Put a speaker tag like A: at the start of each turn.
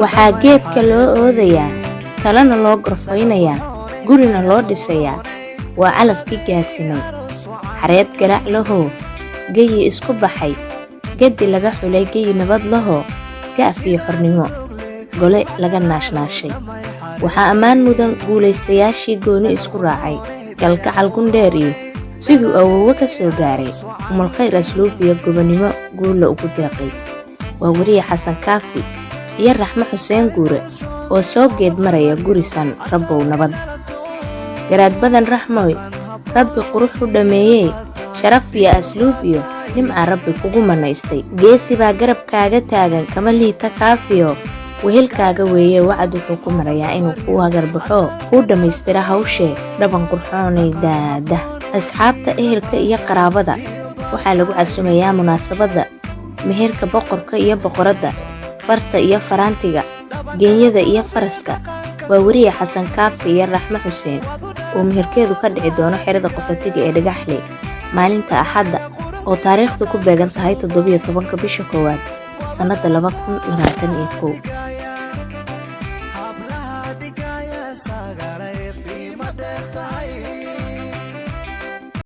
A: waxaa geedka loo oodayaa, talana loo gorfaynayaa, gurina loo dhisayaa. waa calafkii gaasimay, xareed garaac lahoo, geyi isku baxay, gedi laga xulay geyi nabad lahoo, gaaf iyo xornimo, gole laga naashnaashay. waxaa ammaan mudan guulaystayaashii gooni isku raacay, galgacal gundheer iyo siduu awoowe ka soo gaaray, umulkhayr asluub iyo gobonimo guulla ugu deeqay. waa weriye xasan kaafi iyo raxmo xuseen guure oo soo geed maraya gurisan rabbow nabad. garaad badan raxmoy, rabbi qurux u dhameeyey, sharaf iyo asluub iyo nimca rabbi kugu manaystay. geesi baa garabkaaga taagan, kama liita kaafiyo, wehelkaaga weeye wacad wuxuu ku marayaa inuu kuu hagarbaxo, kuu dhammaystira hawshee dhaban qurxoonay daada. asxaabta ehelka iyo qaraabada waxaa lagu casumayaa munaasabadda meherka boqorka iyo boqoradda, farta iyo faraantiga, geenyada iyo faraska. waa weriye xasan kaafi iyo raxmo xuseen oo meherkeedu ka dhici doono xerada qaxootiga ee dhagaxley maalinta axadda oo taariikhdu ku beegan tahay 17 bisha koowaad sannada 2021.